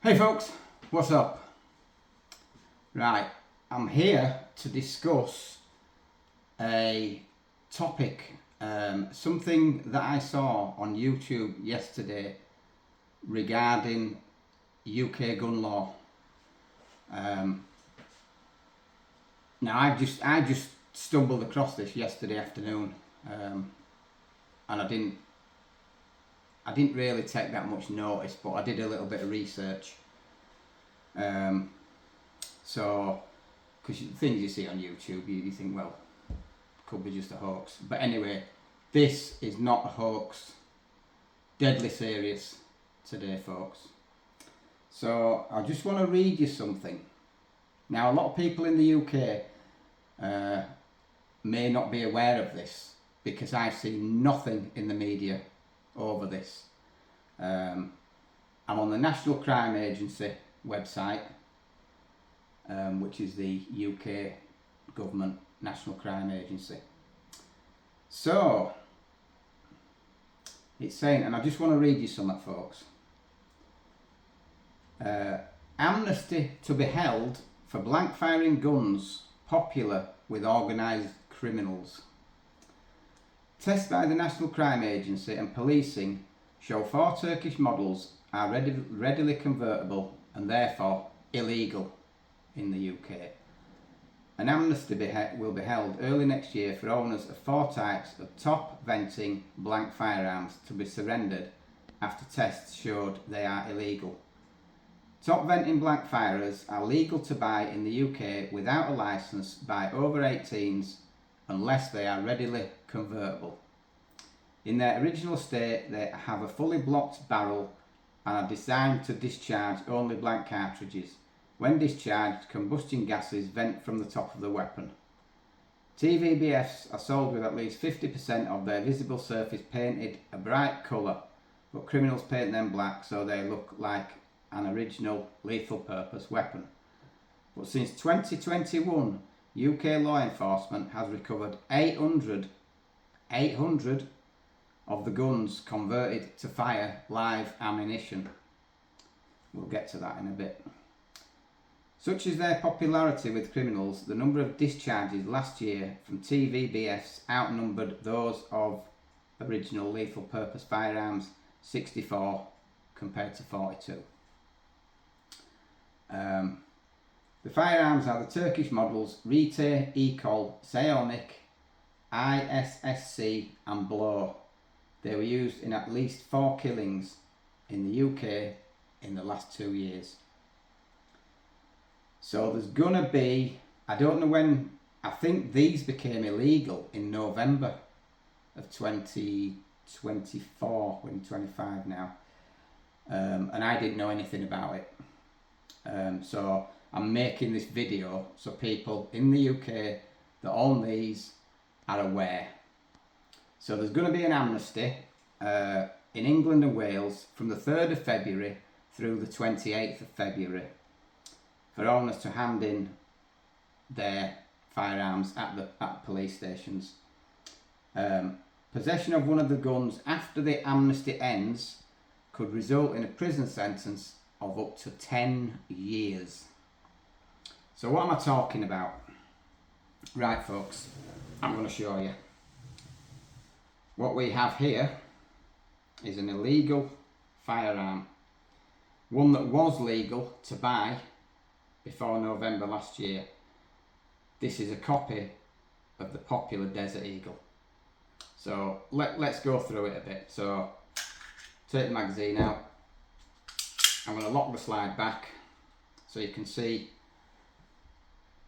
Hey folks, what's up? Right, I'm here to discuss a topic, something that I saw on YouTube yesterday regarding UK gun law. Now I just stumbled across this yesterday afternoon, and I didn't really take that much notice, but I did a little bit of research. So, because things you see on YouTube, you think, well, could be just a hoax. But anyway, this is not a hoax. Deadly serious today, folks. So, I just want to read you something. Now, a lot of people in the UK may not be aware of this, because I've seen nothing in the media over this. I'm on the National Crime Agency website, which is the UK government National Crime Agency. So it's saying, and I just want to read you something, folks. Amnesty to be held for blank firing guns popular with organised criminals. Tests by the National Crime Agency and policing show 4 Turkish models are readily convertible and therefore illegal in the UK. An amnesty will be held early next year for owners of 4 types of top venting blank firearms to be surrendered after tests showed they are illegal. Top venting blank firers are legal to buy in the UK without a licence by over 18s unless they are readily convertible. In their original state, they have a fully blocked barrel and are designed to discharge only blank cartridges. When discharged, combustion gases vent from the top of the weapon. TVBFs are sold with at least 50% of their visible surface painted a bright colour, but criminals paint them black so they look like an original lethal purpose weapon. But since 2021, UK law enforcement has recovered 800 of the guns converted to fire live ammunition. We'll get to that in a bit. Such is their popularity with criminals, the number of discharges last year from TVBFs outnumbered those of original lethal purpose firearms, 64 compared to 42. The firearms are the Turkish models Rite, Ekol, Seonik, ISSC and Blow. They were used in at least 4 killings in the UK in the last 2 years. So there's gonna be, I don't know when, I think these became illegal in November of 2024, we're in 25 now, and I didn't know anything about it. So I'm making this video so people in the UK that own these are aware. So there's going to be an amnesty in England and Wales from the 3rd of February through the 28th of February for owners to hand in their firearms at the police stations. Possession of one of the guns after the amnesty ends could result in a prison sentence of up to 10 years. So what am I talking about? Right, folks, I'm going to show you. What we have here is an illegal firearm. One that was legal to buy before November last year. This is a copy of the popular Desert Eagle. So let's go through it a bit. So take the magazine out. I'm going to lock the slide back so you can see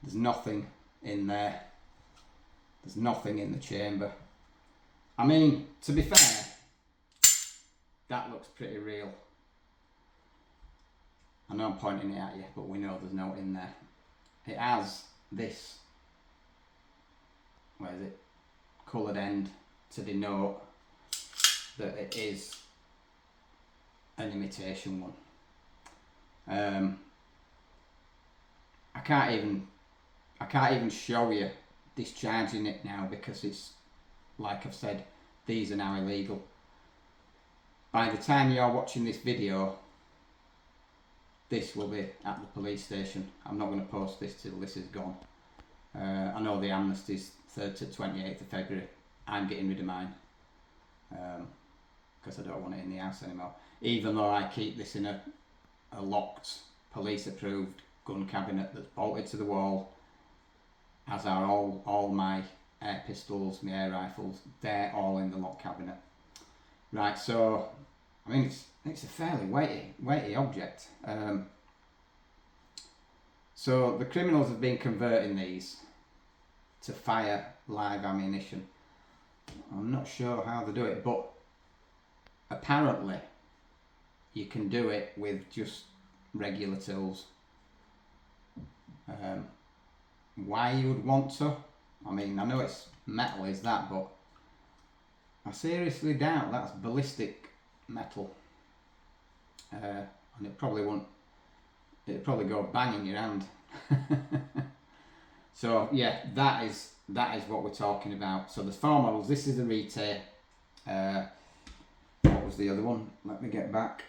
there's nothing in there. There's nothing in the chamber. I mean, to be fair, that looks pretty real. I know I'm pointing it at you, but we know there's no in there. It has this, where is it, coloured end to denote that it is an imitation one. I can't even show you discharging it now because it's, like I've said, these are now illegal. By the time you're watching this video, this will be at the police station. I'm not going to post this till this is gone. I know the amnesty's 3rd to 28th of February. I'm getting rid of mine because I don't want it in the house anymore. Even though I keep this in a locked, police-approved gun cabinet that's bolted to the wall, as are all my air pistols, my air rifles. They're all in the lock cabinet. Right, so I mean it's a fairly weighty object. So the criminals have been converting these to fire live ammunition. I'm not sure how they do it, but apparently you can do it with just regular tools. Why you would want to? I mean, I know it's metal, is that, but I seriously doubt that's ballistic metal. And it probably won't. It'd probably go bang in your hand. So yeah, that is what we're talking about. So there's 4 models. This is the Rite. What was the other one? Let me get back.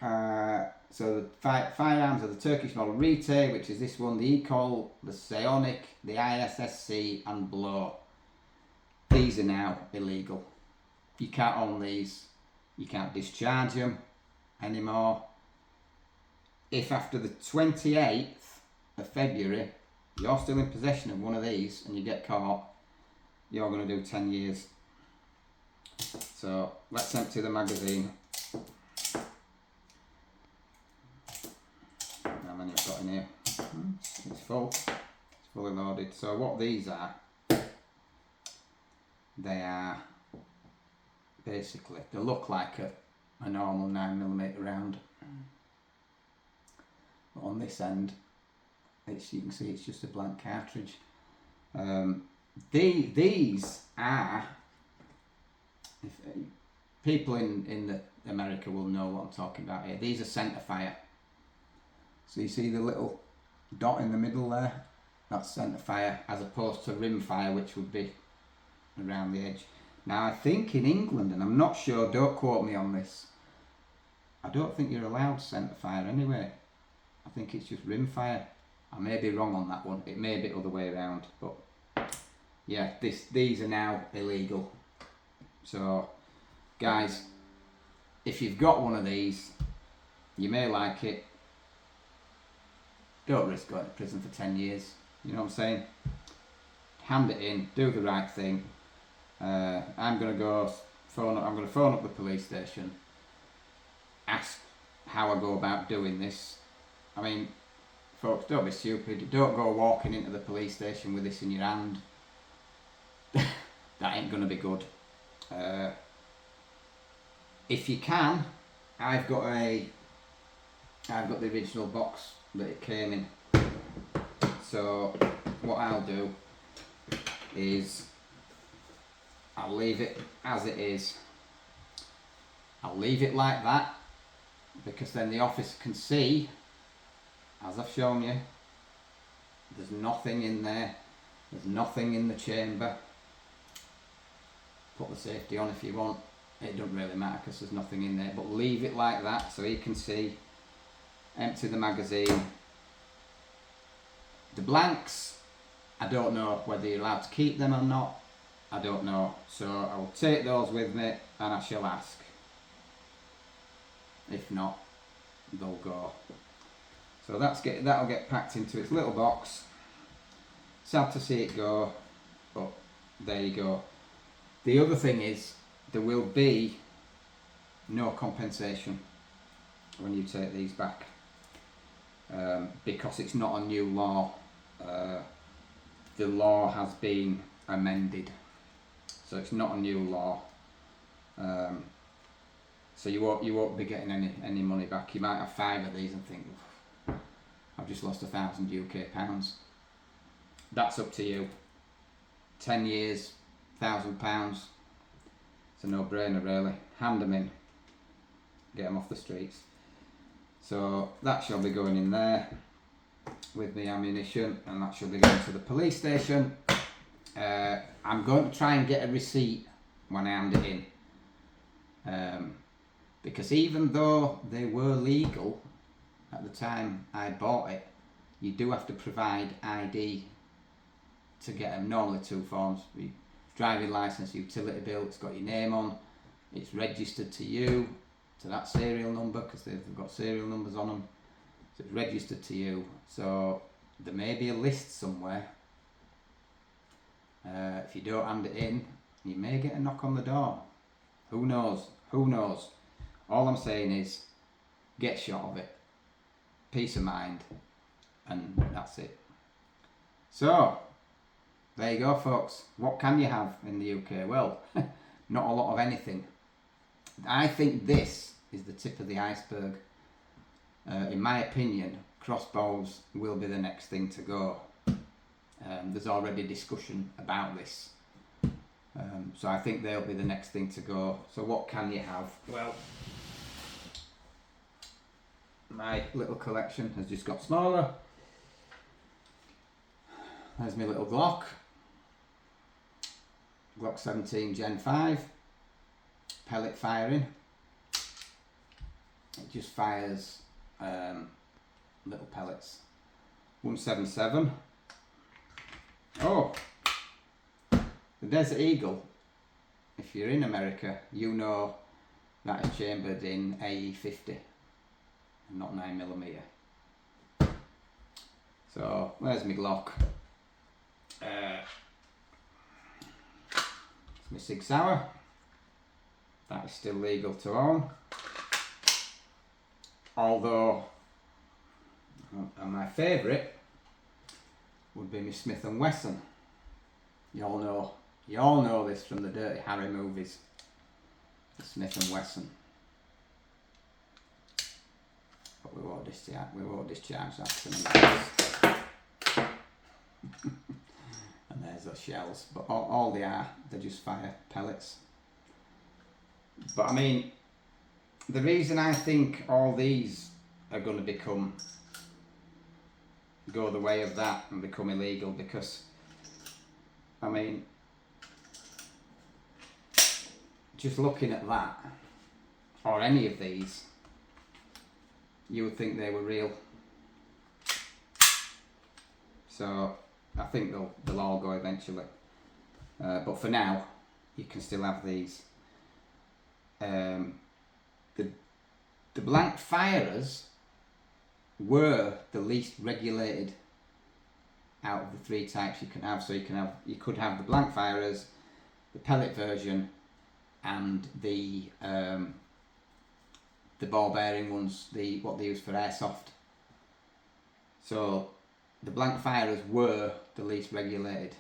So the firearms are the Turkish model Rite, which is this one, the Ekol, the Seonic, the ISSC, and Blow. These are now illegal. You can't own these. You can't discharge them anymore. If after the 28th of February you're still in possession of one of these and you get caught, you're going to do 10 years. So let's empty the magazine. How many I've got in here? It's full. It's fully loaded. So what these are, they are basically, they look like a normal 9mm round. But on this end, you can see it's just a blank cartridge. These are, people in America will know what I'm talking about here. These are centre fire. So you see the little dot in the middle there? That's centre fire, as opposed to rim fire, which would be around the edge. Now I think in England, and I'm not sure, don't quote me on this, I don't think you're allowed centre fire anyway. I think it's just rim fire. I may be wrong on that one. It may be other way around, but yeah, these are now illegal. So guys, if you've got one of these, you may like it. Don't risk going to prison for 10 years. You know what I'm saying? Hand it in, do the right thing. I'm going to phone up the police station, ask how I go about doing this. I mean, folks, don't be stupid. Don't go walking into the police station with this in your hand. That ain't going to be good. If you can, I've got the original box that it came in. So what I'll do is I'll leave it as it is. I'll leave it like that, because then the officer can see, as I've shown you, there's nothing in there. There's nothing in the chamber. Put the safety on if you want. It doesn't really matter because there's nothing in there. But leave it like that so he can see. Empty the magazine. The blanks, I don't know whether you're allowed to keep them or not. I don't know. So I will take those with me and I shall ask. If not, they'll go. So that'll get packed into its little box. Sad to see it go, but there you go. The other thing is, there will be no compensation when you take these back, because it's not a new law. The law has been amended, so it's not a new law. So you won't be getting any money back. You might have 5 of these and think, I've just lost £1,000 UK pounds. That's up to you. 10 years, £1,000. It's a no-brainer really. Hand them in. Get them off the streets. So that shall be going in there with the ammunition, and that shall be going to the police station. I'm going to try and get a receipt when I hand it in. Because even though they were legal, at the time I bought it, you do have to provide ID to get them. Normally 2 forms: driving licence, utility bill, it's got your name on, it's registered to you, to that serial number, because they've got serial numbers on them, so it's registered to you. So there may be a list somewhere. If you don't hand it in, you may get a knock on the door. Who knows? Who knows? All I'm saying is, get shot of it. Peace of mind. And that's it. So, there you go, folks. What can you have in the UK? Well, not a lot of anything. I think this is the tip of the iceberg. In my opinion, crossbows will be the next thing to go. There's already discussion about this. So I think they'll be the next thing to go. So what can you have? Well, my little collection has just got smaller. There's my little Glock 17 Gen 5, pellet firing. It just fires little pellets. 177. Oh, the Desert Eagle, if you're in America, you know that is chambered in AE50 and not 9mm. So there's my Glock. It's my Sig Sauer. That is still legal to own. Although, and my favourite would be my Smith & Wesson. You all know this from the Dirty Harry movies. The Smith & Wesson. But we won't discharge that tonight. And there's the shells. But all they are, they just fire pellets. But I mean, the reason I think all these are going to go the way of that and become illegal, because I mean, just looking at that, or any of these, you would think they were real. So I think they'll all go eventually. But for now, you can still have these. The blank firers were the least regulated out of the 3 types you can have. So you could have the blank firers, the pellet version, and the ball bearing ones, what they use for airsoft. So the blank firers were the least regulated.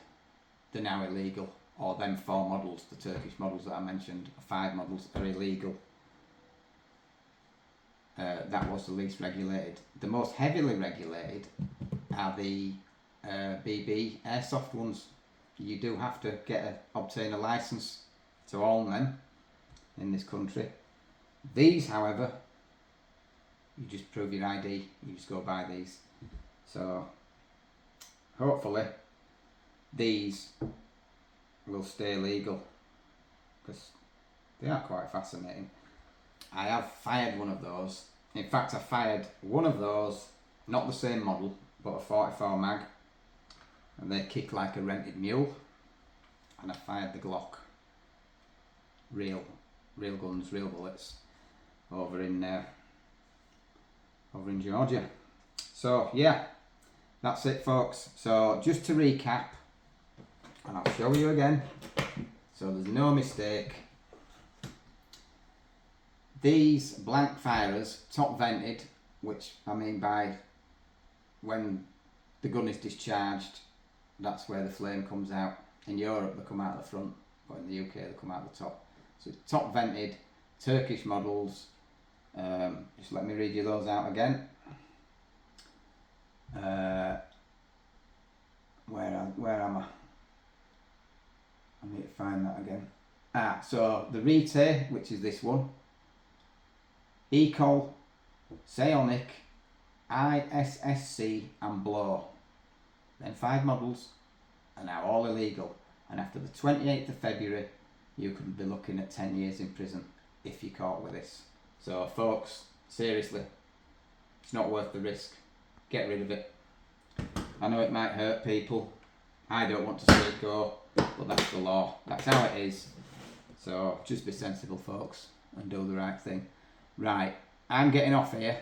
They're now illegal. Or them 4 models, the Turkish models that I mentioned, 5 models are illegal. That was the least regulated. The most heavily regulated are the BB airsoft ones. You do have to obtain a license to own them in this country. These, however, you just prove your ID, you just go buy these. So hopefully these will stay legal, because they are quite fascinating. I have fired one of those. In fact, I fired one of those, not the same model, but a 44 mag, and they kick like a rented mule. And I fired the Glock, real guns, real bullets, over in Georgia. So yeah, that's it, folks. So just to recap, and I'll show you again, so there's no mistake. These blank firers, top vented, which I mean by when the gun is discharged, that's where the flame comes out. In Europe they come out the front, but in the UK they come out the top. So top vented, Turkish models. Just let me read you those out again. Where am I? I need to find that again. So the Rite, which is this one, Ecol, Psionic, ISSC and Blow. Then 5 models are now all illegal, and after the 28th of February you could be looking at 10 years in prison if you're caught with this. So folks, seriously, It's not worth the risk. Get rid of it. I know it might hurt people. I don't want to see it go, but that's the law. That's how it is. So just be sensible, folks, and do the right thing. Right, I'm getting off here.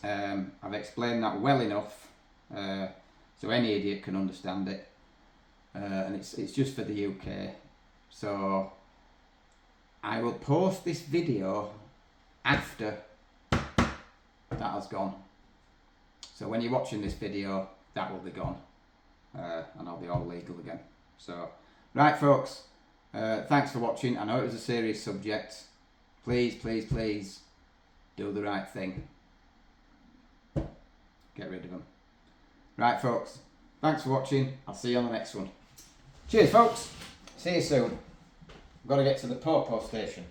I've explained that well enough, so any idiot can understand it. And it's just for the UK. So I will post this video after that has gone. So when you're watching this video, that will be gone, and I'll be all legal again. So, right, folks, thanks for watching. I know it was a serious subject. Please, please, please do the right thing. Get rid of them. Right, folks, thanks for watching. I'll see you on the next one. Cheers, folks. See you soon. I've got to get to the Popo station.